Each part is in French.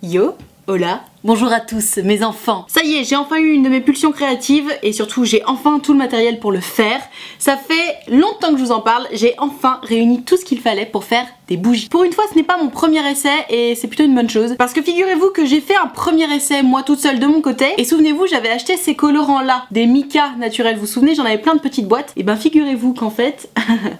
Yo, hola, bonjour à tous mes enfants. Ça y est, j'ai enfin eu une de mes pulsions créatives et surtout j'ai enfin tout le matériel pour le faire. Ça fait longtemps que je vous en parle, j'ai enfin réuni tout ce qu'il fallait pour faire des bougies. Pour une fois, ce n'est pas mon premier essai et c'est plutôt une bonne chose parce que figurez-vous que j'ai fait un premier essai moi toute seule de mon côté et souvenez-vous, j'avais acheté ces colorants là, des mica naturels, vous vous souvenez, j'en avais plein de petites boîtes. Et ben figurez-vous qu'en fait,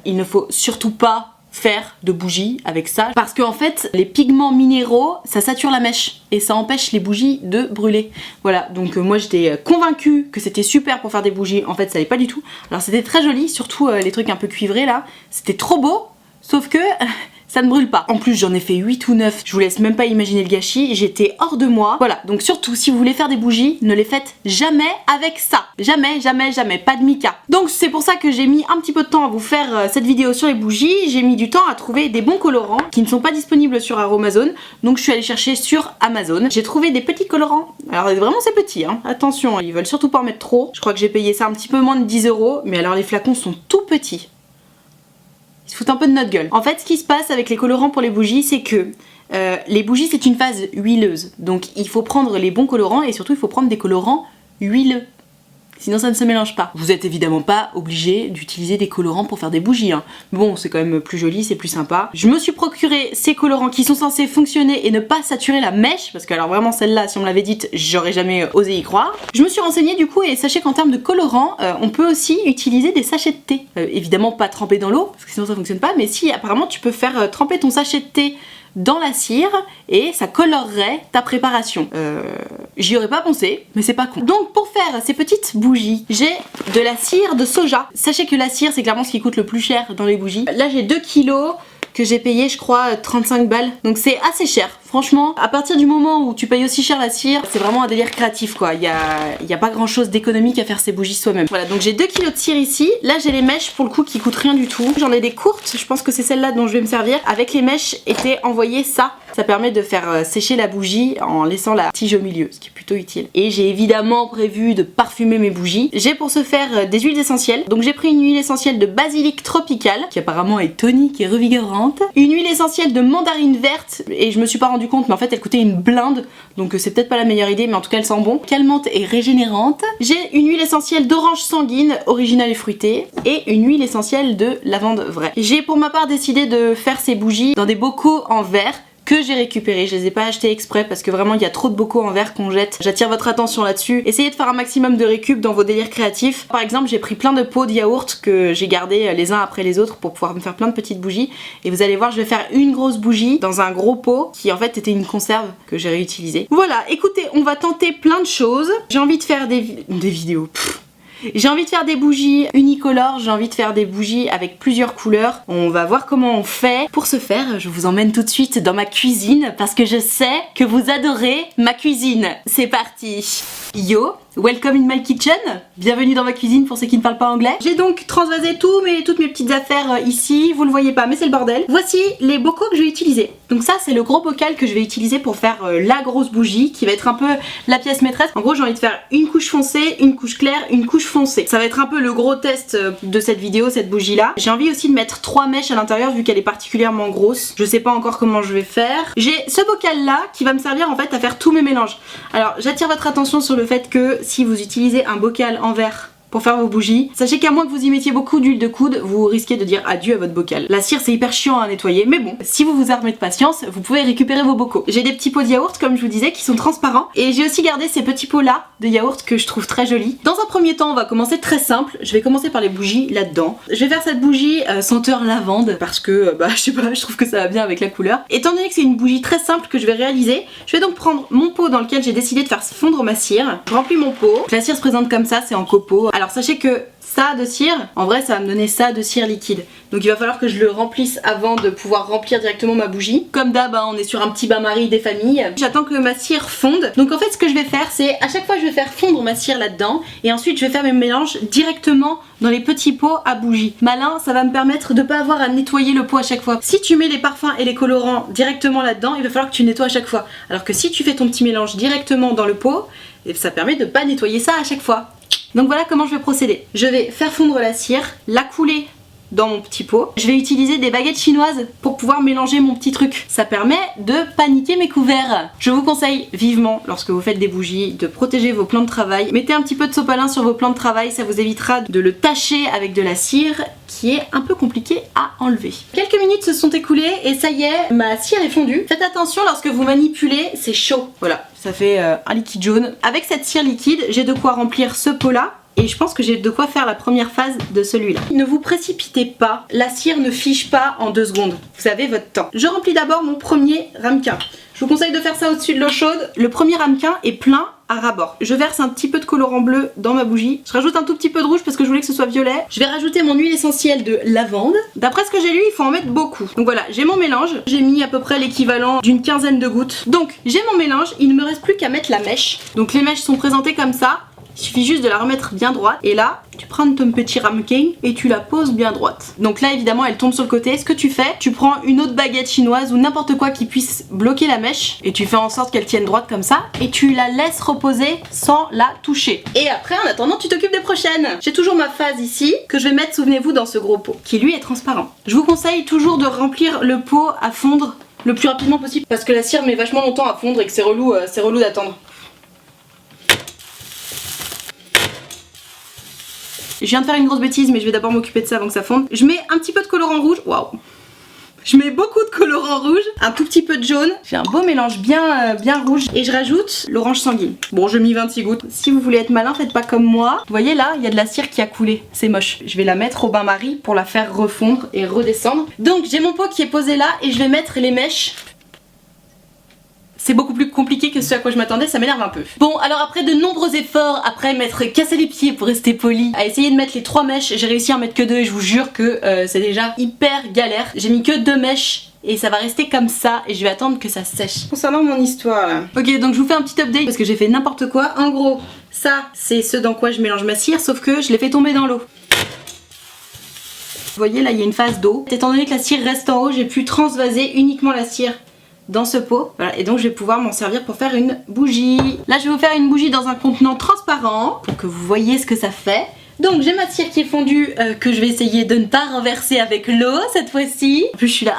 il ne faut surtout pas faire de bougies avec ça parce que en fait les pigments minéraux ça sature la mèche et ça empêche les bougies de brûler. Voilà, donc moi j'étais convaincue que c'était super pour faire des bougies, en fait ça l'est pas du tout. Alors c'était très joli, surtout les trucs un peu cuivrés là, c'était trop beau, sauf que ça ne brûle pas. En plus j'en ai fait 8 ou 9, je vous laisse même pas imaginer le gâchis, j'étais hors de moi. Voilà, donc surtout si vous voulez faire des bougies, ne les faites jamais avec ça. Jamais, jamais, jamais, pas de mica. Donc c'est pour ça que j'ai mis un petit peu de temps à vous faire cette vidéo sur les bougies. J'ai mis du temps à trouver des bons colorants qui ne sont pas disponibles sur Aromazone. Donc je suis allée chercher sur Amazon. J'ai trouvé des petits colorants. Alors vraiment c'est petit, hein. Attention, ils veulent surtout pas en mettre trop. Je crois que j'ai payé ça un petit peu moins de 10 €. Mais alors les flacons sont tout petits. Ils se foutent un peu de notre gueule. En fait, ce qui se passe avec les colorants pour les bougies, c'est que les bougies, c'est une phase huileuse. Donc il faut prendre les bons colorants et surtout il faut prendre des colorants huileux. Sinon ça ne se mélange pas. Vous êtes évidemment pas obligé d'utiliser des colorants pour faire des bougies, hein. Bon, c'est quand même plus joli, c'est plus sympa. Je me suis procuré ces colorants qui sont censés fonctionner et ne pas saturer la mèche, parce que alors vraiment celle-là, si on me l'avait dite, j'aurais jamais osé y croire. Je me suis renseignée du coup et sachez qu'en termes de colorants, on peut aussi utiliser des sachets de thé. Évidemment pas trempés dans l'eau, parce que sinon ça fonctionne pas, mais si apparemment tu peux faire tremper ton sachet de thé dans la cire et ça colorerait ta préparation. J'y aurais pas pensé, mais c'est pas con. Donc pour faire ces petites bougies, j'ai de la cire de soja. Sachez que la cire c'est clairement ce qui coûte le plus cher dans les bougies. Là j'ai 2 kilos que j'ai payé je crois 35 balles. Donc c'est assez cher. Franchement, à partir du moment où tu payes aussi cher la cire, c'est vraiment un délire créatif quoi. Il y a pas grand chose d'économique à faire ces bougies soi-même. Voilà, donc j'ai 2 kilos de cire ici. Là j'ai les mèches pour le coup qui coûtent rien du tout. J'en ai des courtes, je pense que c'est celle-là dont je vais me servir. Avec les mèches était envoyé ça. Ça permet de faire sécher la bougie en laissant la tige au milieu, ce qui est plutôt utile. Et j'ai évidemment prévu de parfumer mes bougies. J'ai pour ce faire des huiles essentielles. Donc j'ai pris une huile essentielle de basilic tropical, qui apparemment est tonique et revigorante. Une huile essentielle de mandarine verte, et je me suis pas rendu compte, mais en fait elle coûtait une blinde, donc c'est peut-être pas la meilleure idée, mais en tout cas elle sent bon. Calmante et régénérante. J'ai une huile essentielle d'orange sanguine, originale et fruitée, et une huile essentielle de lavande vraie. J'ai pour ma part décidé de faire ces bougies dans des bocaux en verre, que j'ai récupéré, je les ai pas achetés exprès parce que vraiment il y a trop de bocaux en verre qu'on jette. J'attire votre attention là-dessus. Essayez de faire un maximum de récup dans vos délires créatifs. Par exemple, j'ai pris plein de pots de yaourt que j'ai gardés les uns après les autres pour pouvoir me faire plein de petites bougies. Et vous allez voir, je vais faire une grosse bougie dans un gros pot qui en fait était une conserve que j'ai réutilisée. Voilà, écoutez, on va tenter plein de choses. J'ai envie de faire des vidéos. J'ai envie de faire des bougies unicolores, j'ai envie de faire des bougies avec plusieurs couleurs. On va voir comment on fait. Pour ce faire, je vous emmène tout de suite dans ma cuisine parce que je sais que vous adorez ma cuisine. C'est parti. Yo, welcome in my kitchen. Bienvenue dans ma cuisine pour ceux qui ne parlent pas anglais. J'ai donc transvasé toutes mes petites affaires ici. Vous le voyez pas, mais c'est le bordel. Voici les bocaux que je vais utiliser. Donc ça, c'est le gros bocal que je vais utiliser pour faire la grosse bougie qui va être un peu la pièce maîtresse. En gros, j'ai envie de faire une couche foncée, une couche claire, une couche foncée. Ça va être un peu le gros test de cette vidéo, cette bougie là. J'ai envie aussi de mettre 3 mèches à l'intérieur vu qu'elle est particulièrement grosse. Je sais pas encore comment je vais faire. J'ai ce bocal là qui va me servir en fait à faire tous mes mélanges. Alors j'attire votre attention sur le fait que si vous utilisez un bocal en verre pour faire vos bougies, sachez qu'à moins que vous y mettiez beaucoup d'huile de coude, vous risquez de dire adieu à votre bocal. La cire c'est hyper chiant à nettoyer, mais bon, si vous vous armez de patience, vous pouvez récupérer vos bocaux. J'ai des petits pots de yaourt comme je vous disais qui sont transparents et j'ai aussi gardé ces petits pots là de yaourt que je trouve très jolis. Dans un premier temps on va commencer très simple, je vais commencer par les bougies là-dedans. Je vais faire cette bougie senteur lavande parce que je sais pas, je trouve que ça va bien avec la couleur. Étant donné que c'est une bougie très simple que je vais réaliser, je vais donc prendre mon pot dans lequel j'ai décidé de faire fondre ma cire. Je remplis mon pot, la cire se présente comme ça, c'est en copeaux. Alors sachez que ça de cire, en vrai ça va me donner ça de cire liquide. Donc il va falloir que je le remplisse avant de pouvoir remplir directement ma bougie. Comme d'hab, on est sur un petit bain-marie des familles. J'attends que ma cire fonde. Donc en fait ce que je vais faire c'est à chaque fois je vais faire fondre ma cire là-dedans et ensuite je vais faire mes mélanges directement dans les petits pots à bougie. Malin, ça va me permettre de pas avoir à nettoyer le pot à chaque fois. Si tu mets les parfums et les colorants directement là-dedans, il va falloir que tu nettoies à chaque fois. Alors que si tu fais ton petit mélange directement dans le pot, ça permet de pas nettoyer ça à chaque fois. Donc voilà comment je vais procéder. Je vais faire fondre la cire, la couler dans mon petit pot. Je vais utiliser des baguettes chinoises pour pouvoir mélanger mon petit truc. Ça permet de paniquer mes couverts. Je vous conseille vivement, lorsque vous faites des bougies, de protéger vos plans de travail. Mettez un petit peu de sopalin sur vos plans de travail, ça vous évitera de le tacher avec de la cire qui est un peu compliqué à enlever. Quelques minutes se sont écoulées et ça y est, ma cire est fondue. Faites attention lorsque vous manipulez, c'est chaud. Voilà, ça fait un liquide jaune. Avec cette cire liquide, j'ai de quoi remplir ce pot-là. Et je pense que j'ai de quoi faire la première phase de celui-là. Ne vous précipitez pas, la cire ne fiche pas en 2 secondes. Vous avez votre temps. Je remplis d'abord mon premier ramequin. Je vous conseille de faire ça au-dessus de l'eau chaude. Le premier ramequin est plein à ras-bord. Je verse un petit peu de colorant bleu dans ma bougie. Je rajoute un tout petit peu de rouge parce que je voulais que ce soit violet. Je vais rajouter mon huile essentielle de lavande. D'après ce que j'ai lu, il faut en mettre beaucoup. Donc voilà, j'ai mon mélange. J'ai mis à peu près l'équivalent d'une quinzaine de gouttes. Donc j'ai mon mélange, il ne me reste plus qu'à mettre la mèche. Donc les mèches sont présentées comme ça. Il suffit juste de la remettre bien droite et là tu prends ton petit ramequin et tu la poses bien droite. Donc là évidemment elle tombe sur le côté. Ce que tu fais, tu prends une autre baguette chinoise ou n'importe quoi qui puisse bloquer la mèche et tu fais en sorte qu'elle tienne droite comme ça et tu la laisses reposer sans la toucher. Et après en attendant tu t'occupes des prochaines. J'ai toujours ma phase ici que je vais mettre, souvenez-vous, dans ce gros pot qui lui est transparent. Je vous conseille toujours de remplir le pot à fondre le plus rapidement possible parce que la cire met vachement longtemps à fondre et que c'est relou d'attendre. Je viens de faire une grosse bêtise mais je vais d'abord m'occuper de ça avant que ça fonde. Je mets un petit peu de colorant rouge. Waouh! Je mets beaucoup de colorant rouge, un tout petit peu de jaune. J'ai un beau mélange bien rouge. Et je rajoute l'orange sanguine. Bon, je mets 26 gouttes. Si vous voulez être malin, faites pas comme moi. Vous voyez là, il y a de la cire qui a coulé. C'est moche. Je vais la mettre au bain-marie pour la faire refondre et redescendre. Donc j'ai mon pot qui est posé là et je vais mettre les mèches. C'est beaucoup plus compliqué que ce à quoi je m'attendais, ça m'énerve un peu. Bon, alors après de nombreux efforts, après m'être cassé les pieds pour rester poli, à essayer de mettre les 3 mèches, j'ai réussi à en mettre que 2 et je vous jure que c'est déjà hyper galère. J'ai mis que 2 mèches et ça va rester comme ça et je vais attendre que ça sèche. Concernant mon histoire là. Ok, donc je vous fais un petit update parce que j'ai fait n'importe quoi. En gros, ça c'est ce dans quoi je mélange ma cire, sauf que je l'ai fait tomber dans l'eau. Vous voyez là il y a une phase d'eau. Étant donné que la cire reste en haut, j'ai pu transvaser uniquement la cire dans ce pot, voilà, et donc je vais pouvoir m'en servir pour faire une bougie. Là je vais vous faire une bougie dans un contenant transparent pour que vous voyez ce que ça fait. Donc j'ai ma cire qui est fondue que je vais essayer de ne pas renverser avec l'eau cette fois-ci. En plus je suis là,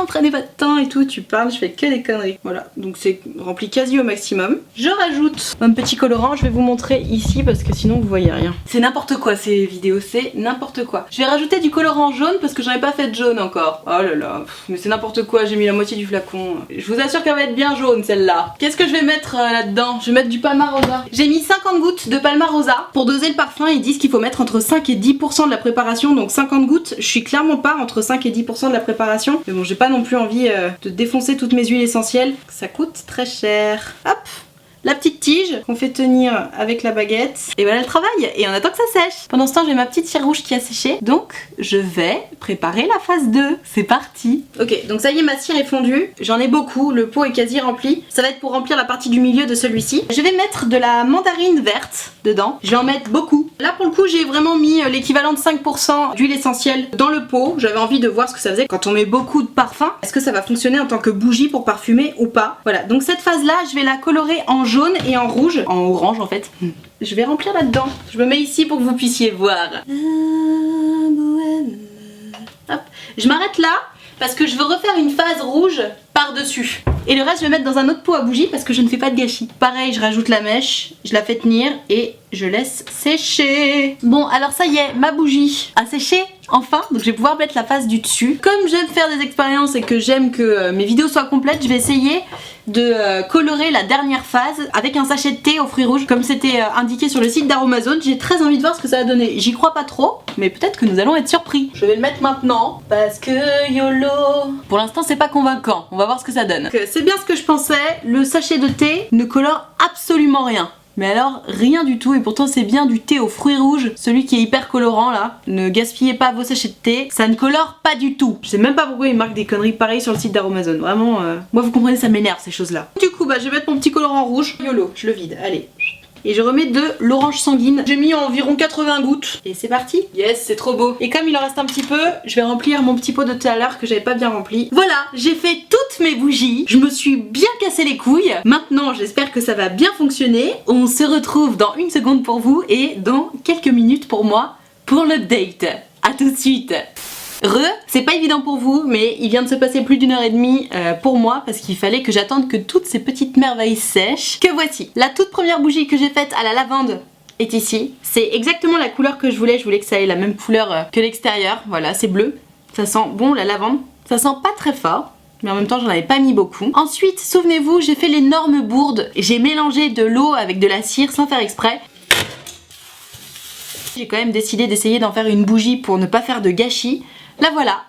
prenez votre temps et tout, tu parles, je fais que des conneries. Voilà, donc c'est rempli quasi au maximum. Je rajoute un petit colorant, je vais vous montrer ici parce que sinon vous voyez rien. C'est n'importe quoi ces vidéos, c'est n'importe quoi. Je vais rajouter du colorant jaune parce que j'en ai pas fait de jaune encore. Oh là là, mais c'est n'importe quoi, j'ai mis la moitié du flacon. Je vous assure qu'elle va être bien jaune celle-là. Qu'est-ce que je vais mettre là-dedans? Je vais mettre du Palmarosa. J'ai mis 50 gouttes de Palmarosa. Pour doser le parfum, ils disent qu'il faut mettre entre 5 et 10% de la préparation, donc 50 gouttes, je suis clairement pas entre 5 et 10% de la préparation, mais bon j'ai pas non plus envie de défoncer toutes mes huiles essentielles, ça coûte très cher. Hop, la petite tige qu'on fait tenir avec la baguette, et voilà le travail, et on attend que ça sèche. Pendant ce temps j'ai ma petite cire rouge qui a séché, donc je vais préparer la phase 2, c'est parti. Ok, donc ça y est, ma cire est fondue, j'en ai beaucoup, le pot est quasi rempli, ça va être pour remplir la partie du milieu de celui-ci. Je vais mettre de la mandarine verte dedans, je vais en mettre beaucoup. Là pour le coup j'ai vraiment mis l'équivalent de 5% d'huile essentielle dans le pot, j'avais envie de voir ce que ça faisait quand on met beaucoup de parfum. Est-ce que ça va fonctionner en tant que bougie pour parfumer ou pas? Voilà, donc cette phase là je vais la colorer en jaune et en rouge, en orange en fait. Je vais remplir là-dedans. Je me mets ici pour que vous puissiez voir. Hop. Je m'arrête là parce que je veux refaire une phase rouge par-dessus. Et le reste je vais mettre dans un autre pot à bougie parce que je ne fais pas de gâchis. Pareil, je rajoute la mèche, je la fais tenir et je laisse sécher. Bon, alors ça y est, ma bougie a séché enfin, donc je vais pouvoir mettre la face du dessus. Comme j'aime faire des expériences et que j'aime que mes vidéos soient complètes, je vais essayer de colorer la dernière phase avec un sachet de thé aux fruits rouges comme c'était indiqué sur le site d'Aromazone. J'ai très envie de voir ce que ça va donner. J'y crois pas trop, mais peut-être que nous allons être surpris. Je vais le mettre maintenant parce que YOLO. Pour l'instant c'est pas convaincant, on va voir ce que ça donne. C'est bien ce que je pensais, le sachet de thé ne colore absolument rien. Mais alors rien du tout, et pourtant c'est bien du thé aux fruits rouges, celui qui est hyper colorant là. Ne gaspillez pas vos sachets de thé, ça ne colore pas du tout. Je sais même pas pourquoi ils marquent des conneries pareilles sur le site d'Aromazone, vraiment moi vous comprenez, ça m'énerve ces choses là. Du coup bah je vais mettre mon petit colorant rouge, YOLO, je le vide, allez. Et je remets de l'orange sanguine. J'ai mis environ 80 gouttes. Et c'est parti. Yes, c'est trop beau. Et comme il en reste un petit peu, je vais remplir mon petit pot de tout à l'heure que j'avais pas bien rempli. Voilà, j'ai fait toutes mes bougies. Je me suis bien cassé les couilles. Maintenant, j'espère que ça va bien fonctionner. On se retrouve dans une seconde pour vous et dans quelques minutes pour moi pour l'update. A tout de suite. C'est pas évident pour vous, mais il vient de se passer plus d'une heure et demie pour moi parce qu'il fallait que j'attende que toutes ces petites merveilles sèchent. Que voici. La toute première bougie que j'ai faite à la lavande est ici. C'est exactement la couleur que je voulais que ça ait la même couleur que l'extérieur. Voilà, c'est bleu. Ça sent bon la lavande. Ça sent pas très fort. Mais en même temps j'en avais pas mis beaucoup. Ensuite, souvenez-vous, j'ai fait l'énorme bourde. J'ai mélangé de l'eau avec de la cire sans faire exprès. J'ai quand même décidé d'essayer d'en faire une bougie pour ne pas faire de gâchis. La voilà.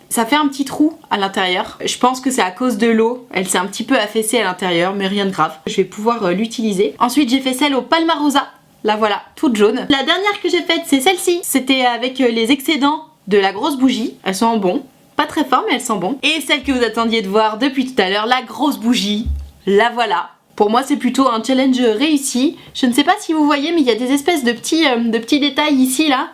Ça fait un petit trou à l'intérieur. Je pense que c'est à cause de l'eau. Elle s'est un petit peu affaissée à l'intérieur, mais rien de grave. Je vais pouvoir l'utiliser. Ensuite, j'ai fait celle au Palmarosa. La voilà, toute jaune. La dernière que j'ai faite, c'est celle-ci. C'était avec les excédents de la grosse bougie. Elles sont en bon. Pas très fort, mais elles sont bon. Et celle que vous attendiez de voir depuis tout à l'heure, la grosse bougie. La voilà. Pour moi, c'est plutôt un challenge réussi. Je ne sais pas si vous voyez, mais il y a des espèces de petits détails ici, là,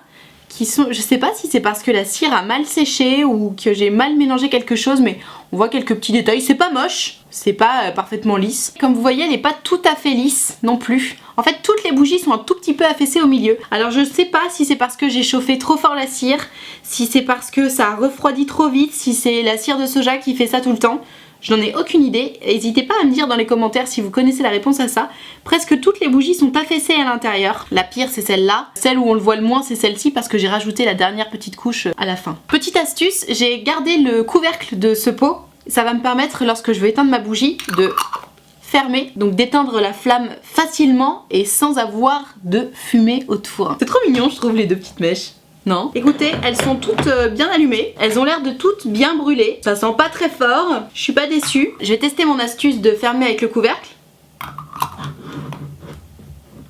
qui sont... Je sais pas si c'est parce que la cire a mal séché ou que j'ai mal mélangé quelque chose, mais on voit quelques petits détails. C'est pas moche, c'est pas parfaitement lisse. Comme vous voyez, elle n'est pas tout à fait lisse non plus. En fait, toutes les bougies sont un tout petit peu affaissées au milieu. Alors je sais pas si c'est parce que j'ai chauffé trop fort la cire, si c'est parce que ça a refroidi trop vite, si c'est la cire de soja qui fait ça tout le temps. Je n'en ai aucune idée. N'hésitez pas à me dire dans les commentaires si vous connaissez la réponse à ça. Presque toutes les bougies sont affaissées à l'intérieur. La pire, c'est celle-là. Celle où on le voit le moins, c'est celle-ci parce que j'ai rajouté la dernière petite couche à la fin. Petite astuce, j'ai gardé le couvercle de ce pot. Ça va me permettre, lorsque je vais éteindre ma bougie, de fermer, donc d'éteindre la flamme facilement et sans avoir de fumée autour. C'est trop mignon, je trouve, les deux petites mèches. Non. Écoutez, elles sont toutes bien allumées. Elles ont l'air de toutes bien brûlées. Ça sent pas très fort. Je suis pas déçue. Je vais tester mon astuce de fermer avec le couvercle.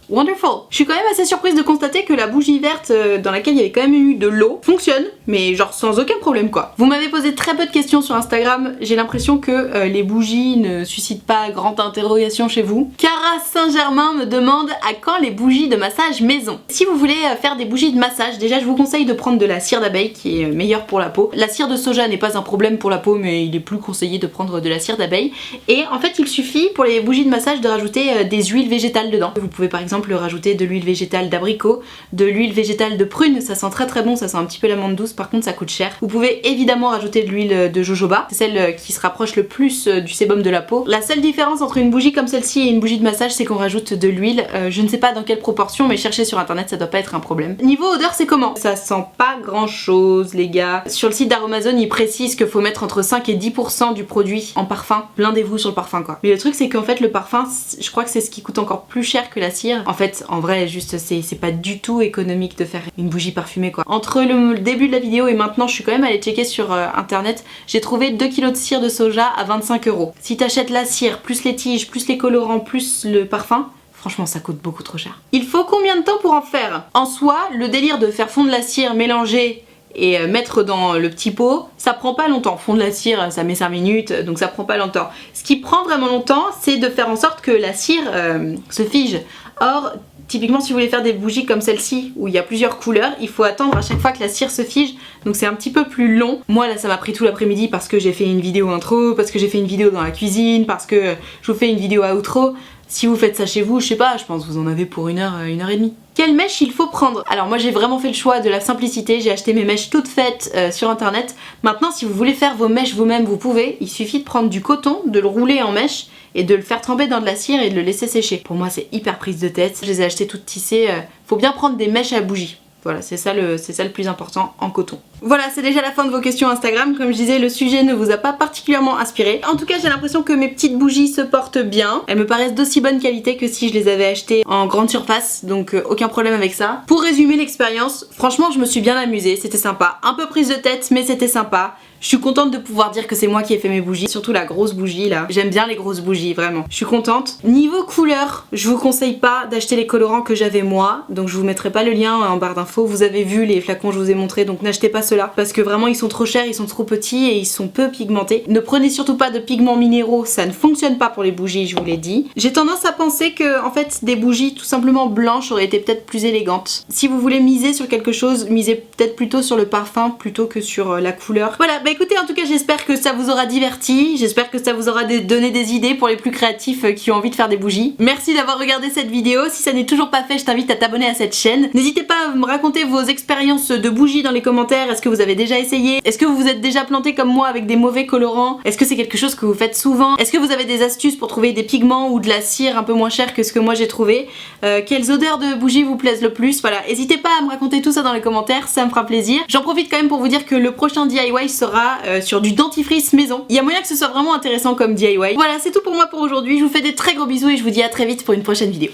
Wonderful. Je suis quand même assez surprise de constater que la bougie verte dans laquelle il y avait quand même eu de l'eau fonctionne, mais genre sans aucun problème quoi. Vous m'avez posé très peu de questions sur Instagram, j'ai l'impression que les bougies ne suscitent pas grande interrogation chez vous. Cara Saint-Germain me demande à quand les bougies de massage maison. Si vous voulez faire des bougies de massage, déjà je vous conseille de prendre de la cire d'abeille qui est meilleure pour la peau. La cire de soja n'est pas un problème pour la peau, mais il est plus conseillé de prendre de la cire d'abeille. Et en fait il suffit pour les bougies de massage de rajouter des huiles végétales dedans. Vous pouvez par exemple rajouter de l'huile végétale d'abricot, de l'huile végétale de prune, ça sent très très bon, ça sent un petit peu l'amande douce, par contre ça coûte cher. Vous pouvez évidemment rajouter de l'huile de jojoba, c'est celle qui se rapproche le plus du sébum de la peau. La seule différence entre une bougie comme celle-ci et une bougie de massage, c'est qu'on rajoute de l'huile, je ne sais pas dans quelle proportion, mais cherchez sur internet, ça doit pas être un problème. Niveau odeur, c'est comment? Ça sent pas grand chose les gars. Sur le site d'Aromazone, ils précisent qu'il faut mettre entre 5 et 10% du produit en parfum. Blindez-vous sur le parfum quoi. Mais le truc c'est qu'en fait le parfum, je crois que c'est ce qui coûte encore plus cher que la cire. En fait, en vrai, juste c'est pas du tout économique de faire une bougie parfumée quoi. Entre le début de la vidéo et maintenant, je suis quand même allée checker sur internet, j'ai trouvé 2 kg de cire de soja à 25 €. Si t'achètes la cire, plus les tiges, plus les colorants, plus le parfum, franchement ça coûte beaucoup trop cher. Il faut combien de temps pour en faire? En soi, le délire de faire fondre la cire, mélanger et mettre dans le petit pot, ça prend pas longtemps. Fondre la cire, ça met 5 minutes, donc ça prend pas longtemps. Ce qui prend vraiment longtemps, c'est de faire en sorte que la cire se fige. Or, typiquement si vous voulez faire des bougies comme celle-ci où il y a plusieurs couleurs, il faut attendre à chaque fois que la cire se fige, donc c'est un petit peu plus long. Moi là ça m'a pris tout l'après-midi parce que j'ai fait une vidéo intro, parce que j'ai fait une vidéo dans la cuisine, parce que je vous fais une vidéo outro. Si vous faites ça chez vous, je sais pas, je pense que vous en avez pour une heure et demie. Quelle mèche il faut prendre? Alors moi j'ai vraiment fait le choix de la simplicité, j'ai acheté mes mèches toutes faites sur internet. Maintenant si vous voulez faire vos mèches vous-même, vous pouvez. Il suffit de prendre du coton, de le rouler en mèche et de le faire tremper dans de la cire et de le laisser sécher. Pour moi c'est hyper prise de tête, je les ai achetées toutes tissées. Faut bien prendre des mèches à bougie. Voilà, c'est ça le plus important en coton. Voilà, c'est déjà la fin de vos questions Instagram. Comme je disais, le sujet ne vous a pas particulièrement inspiré. En tout cas, j'ai l'impression que mes petites bougies se portent bien. Elles me paraissent d'aussi bonne qualité que si je les avais achetées en grande surface, donc aucun problème avec ça. Pour résumer l'expérience, franchement, je me suis bien amusée, c'était sympa. Un peu prise de tête, mais c'était sympa. Je suis contente de pouvoir dire que c'est moi qui ai fait mes bougies, surtout la grosse bougie là. J'aime bien les grosses bougies, vraiment. Je suis contente. Niveau couleur, je vous conseille pas d'acheter les colorants que j'avais moi, donc je vous mettrai pas le lien en barre d'infos. Vous avez vu les flacons que je vous ai montrés, donc n'achetez pas ceux-là parce que vraiment ils sont trop chers, ils sont trop petits et ils sont peu pigmentés. Ne prenez surtout pas de pigments minéraux, ça ne fonctionne pas pour les bougies, je vous l'ai dit. J'ai tendance à penser que en fait des bougies tout simplement blanches auraient été peut-être plus élégantes. Si vous voulez miser sur quelque chose, misez peut-être plutôt sur le parfum plutôt que sur la couleur. Voilà, bah écoutez, en tout cas j'espère que ça vous aura diverti, j'espère que ça vous aura donné des idées pour les plus créatifs qui ont envie de faire des bougies. Merci d'avoir regardé cette vidéo, si ça n'est toujours pas fait je t'invite à t'abonner à cette chaîne. N'hésitez pas à me raconter vos expériences de bougies dans les commentaires, est-ce que vous avez déjà essayé? Est-ce que vous vous êtes déjà planté comme moi avec des mauvais colorants? Est-ce que c'est quelque chose que vous faites souvent? Est-ce que vous avez des astuces pour trouver des pigments ou de la cire un peu moins chère que ce que moi j'ai trouvé? Quelles odeurs de bougies vous plaisent le plus? Voilà, n'hésitez pas à me raconter tout ça dans les commentaires, ça me fera plaisir. J'en profite quand même pour vous dire que le prochain DIY sera sur du dentifrice maison. Il y a moyen que ce soit vraiment intéressant comme DIY. Voilà, c'est tout pour moi pour aujourd'hui, je vous fais des très gros bisous et je vous dis à très vite pour une prochaine vidéo.